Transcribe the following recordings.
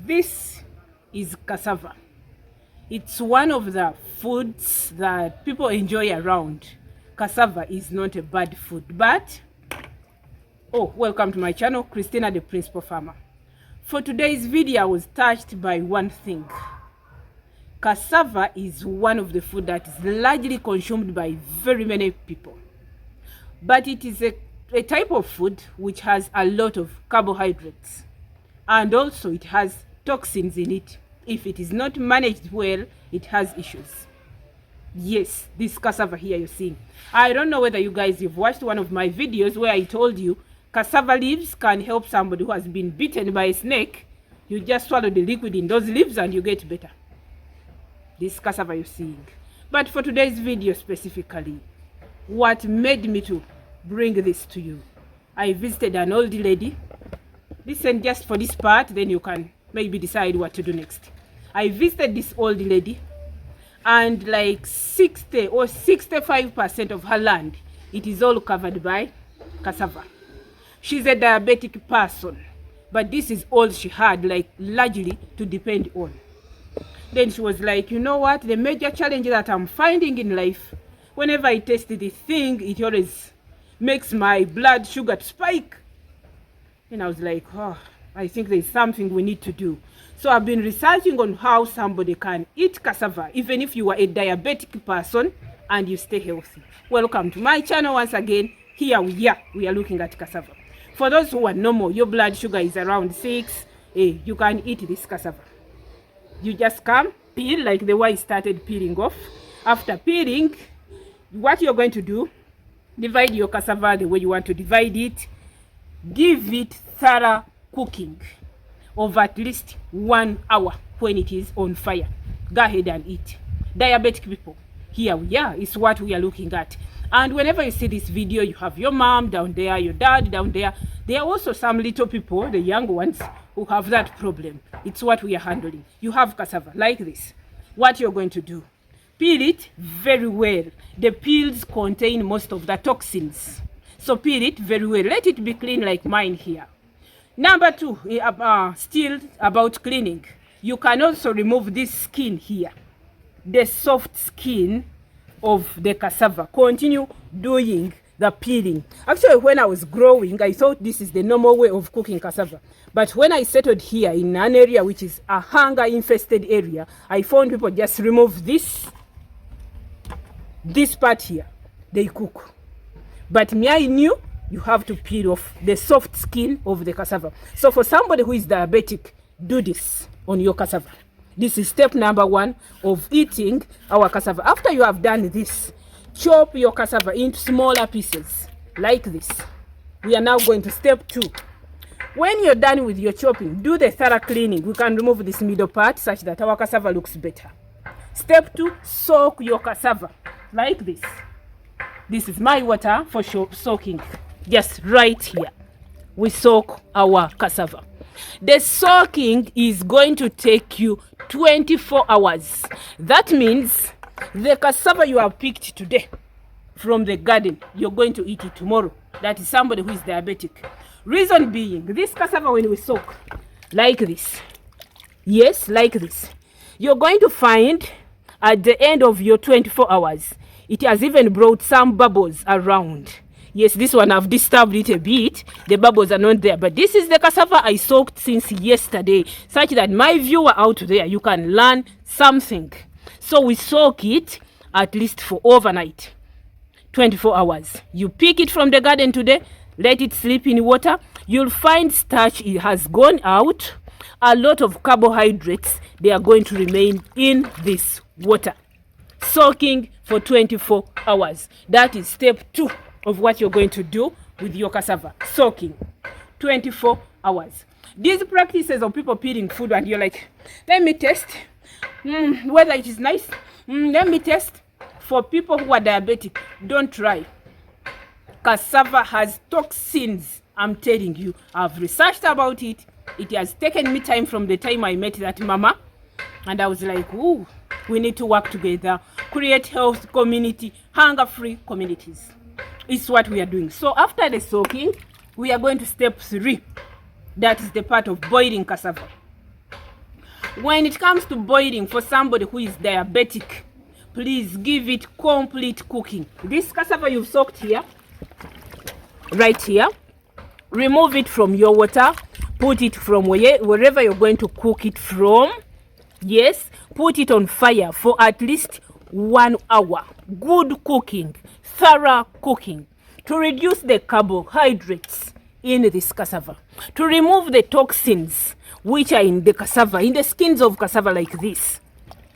This is cassava. It's one of the foods that people enjoy around. Cassava is not a bad food, but welcome to my channel, Christina the Principal Farmer. For today's video, I was touched by one thing. Cassava is one of the food that is largely consumed by very many people, but it is a type of food which has a lot of carbohydrates, and also it has toxins in it. If it is not managed well, it has issues. Yes, this cassava here you're seeing. I don't know whether you guys have watched one of my videos where I told you cassava leaves can help somebody who has been bitten by a snake. You just swallow the liquid in those leaves and you get better. This cassava you're seeing. But for today's video specifically, what made me to bring this to you, I visited an old lady. Listen just for this part, then you can maybe decide what to do next. I visited this old lady, and like 60 or 65% of her land, it is all covered by cassava. She's a diabetic person, but this is all she had, like largely to depend on. Then she was like, you know what, the major challenge that I'm finding in life, whenever I taste the thing, it always makes my blood sugar spike. And I was like, I think there's something we need to do. So I've been researching on how somebody can eat cassava, even if you are a diabetic person and you stay healthy. Welcome to my channel once again. Here we are looking at cassava. For those who are normal, your blood sugar is around 6, you can eat this cassava. You just come, peel like the way I started peeling off. After peeling, what you're going to do, divide your cassava the way you want to divide it. Give it thorough cooking of at least 1 hour when it is on fire. Go ahead and eat. Diabetic people, here we are, is what we are looking at. And whenever you see this video, you have your mom down there, your dad down there. There are also some little people, the young ones, who have that problem. It's what we are handling. You have cassava like this. What you're going to do, peel it very well. The peels contain most of the toxins, so peel it very well. Let it be clean like mine here. Number 2, still about cleaning. You can also remove this skin here, the soft skin of the cassava. Continue doing the peeling. Actually, when I was growing, I thought this is the normal way of cooking cassava. But when I settled here in an area which is a hunger-infested area, I found people just remove this part here. They cook. But me, I knew you have to peel off the soft skin of the cassava. So for somebody who is diabetic, do this on your cassava. This is step number 1 of eating our cassava. After you have done this, chop your cassava into smaller pieces like this. We are now going to step 2. When you're done with your chopping, do the thorough cleaning. We can remove this middle part such that our cassava looks better. Step 2, soak your cassava like this. This is my water for soaking. Just right here, we soak our cassava. The soaking is going to take you 24 hours. That means the cassava you have picked today from the garden, you're going to eat it tomorrow. That is somebody who is diabetic. Reason being, this cassava, when we soak like this, yes, like this, you're going to find at the end of your 24 hours, it has even brought some bubbles around. Yes, this one I've disturbed it a bit. The bubbles are not there. But this is the cassava I soaked since yesterday, such that my viewer out there, you can learn something. So we soak it at least for overnight, 24 hours. You pick it from the garden today, let it sleep in water. You'll find starch, it has gone out. A lot of carbohydrates, they are going to remain in this water. Soaking for 24 hours. That is step 2 of what you're going to do with your cassava. Soaking 24 hours. These practices of people peeling food and you're like, let me test whether it is nice. Let me test. For people who are diabetic, don't try. Cassava has toxins. I'm telling you, I've researched about it. It has taken me time from the time I met that mama, and I was like, ooh, we need to work together, create health community, hunger-free communities. It's what we are doing. So after the soaking, we are going to step 3. That is the part of boiling cassava. When it comes to boiling, for somebody who is diabetic, please give it complete cooking. This cassava you've soaked here, right here, remove it from your water, put it from wherever you're going to cook it from. Yes, put it on fire for at least 1 hour. Good cooking, thorough cooking, to reduce the carbohydrates in this cassava, to remove the toxins which are in the cassava, in the skins of cassava like this.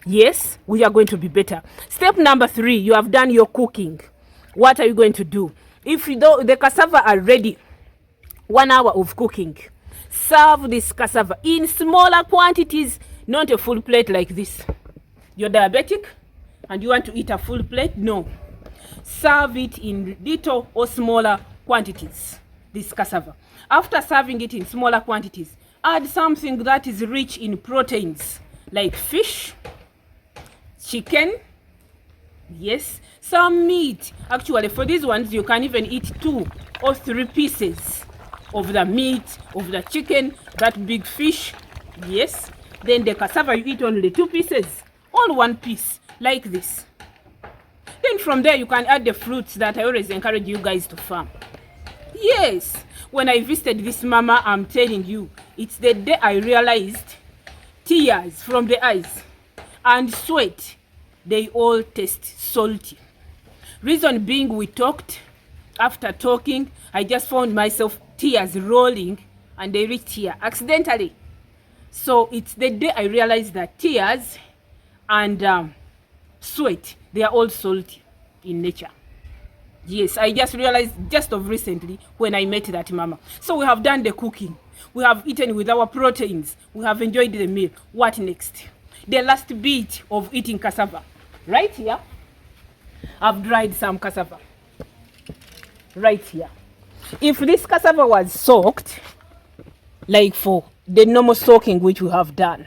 Yes, we are going to be better. Step number 3, you have done your cooking. What are you going to do? If the cassava are ready, 1 hour of cooking, serve this cassava in smaller quantities, not a full plate like this. You're diabetic and you want to eat a full plate? No. Serve it in little or smaller quantities, this cassava. After serving it in smaller quantities, add something that is rich in proteins, like fish, chicken, yes, some meat. Actually, for these ones, you can even eat 2 or 3 pieces of the meat, of the chicken, that big fish, yes. Then the cassava, you eat only 2 pieces, all 1 piece, like this. Then from there, you can add the fruits that I always encourage you guys to farm. Yes, when I visited this mama, I'm telling you, it's the day I realized tears from the eyes and sweat, they all taste salty. Reason being, we talked. After talking, I just found myself tears rolling, and they reached here accidentally. So it's the day I realized that tears and sweat, they are all salty in nature. Yes, I just realized just of recently when I met that mama. So we have done the cooking. We have eaten with our proteins. We have enjoyed the meal. What next? The last bit of eating cassava. Right here, I've dried some cassava. Right here. If this cassava was soaked, like for the normal soaking which we have done,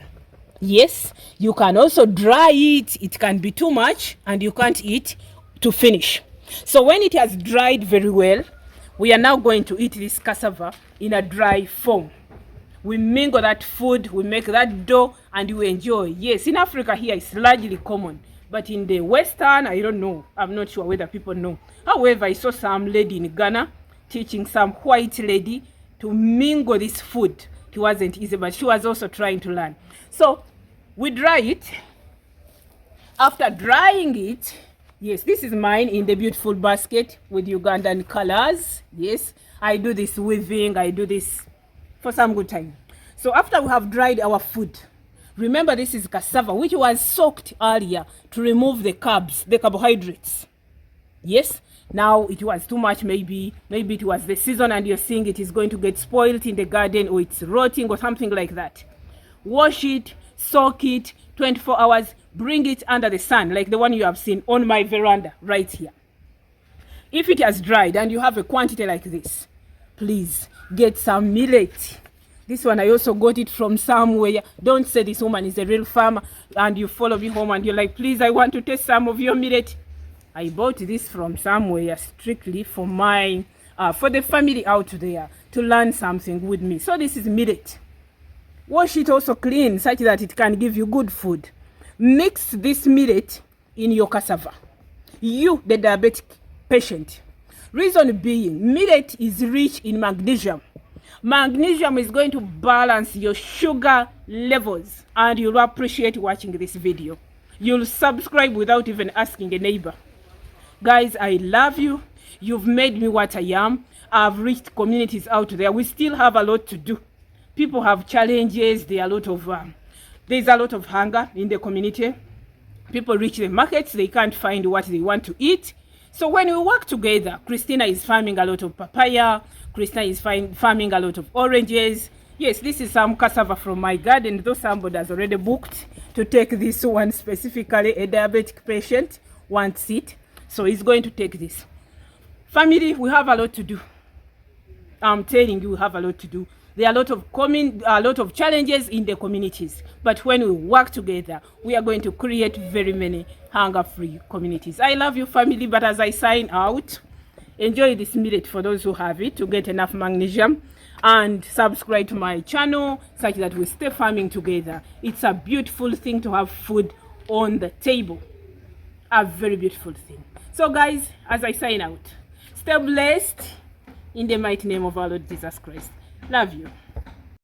yes, you can also dry it. It can be too much and you can't eat to finish. So when it has dried very well, we are now going to eat this cassava in a dry form. We mingle that food, we make that dough, and we enjoy. Yes, in Africa here it's largely common, but in the Western, I don't know. I'm not sure whether people know. However, I saw some lady in Ghana teaching some white lady to mingle this food. It wasn't easy, but she was also trying to learn. So we dry it. After drying it, yes, this is mine in the beautiful basket with Ugandan colors. Yes, I do this weaving, I do this for some good time. So after we have dried our food, remember this is cassava, which was soaked earlier to remove the carbs, the carbohydrates. Yes, now it was too much, maybe it was the season and you're seeing it is going to get spoiled in the garden, or it's rotting or something like that. Wash it, soak it 24 hours, bring it under the sun, like the one you have seen on my veranda right here. If it has dried and you have a quantity like this, please get some millet. This one I also got it from somewhere. Don't say this woman is a real farmer and you follow me home and you're like, please, I want to taste some of your millet. I bought this from somewhere strictly for my for the family out there to learn something with me. So this is millet. Wash it also clean such that it can give you good food. Mix this millet in your cassava. You, the diabetic patient. Reason being, millet is rich in magnesium. Magnesium is going to balance your sugar levels, and you'll appreciate watching this video. You'll subscribe without even asking a neighbor. Guys, I love you. You've made me what I am. I've reached communities out there. We still have a lot to do. People have challenges. There's a lot of hunger in the community. People reach the markets. They can't find what they want to eat. So when we work together, Christina is farming a lot of papaya. Christina is farming a lot of oranges. Yes, this is some cassava from my garden, though somebody has already booked to take this one specifically. A diabetic patient wants it, so he's going to take this. Family, we have a lot to do. I'm telling you, we have a lot to do. There are a lot of challenges in the communities, but when we work together, we are going to create very many hunger-free communities. I love you, family, but as I sign out, enjoy this millet for those who have it to get enough magnesium. and subscribe to my channel such that we stay farming together. It's a beautiful thing to have food on the table. A very beautiful thing. So guys, as I sign out, stay blessed in the mighty name of our Lord Jesus Christ. Love you.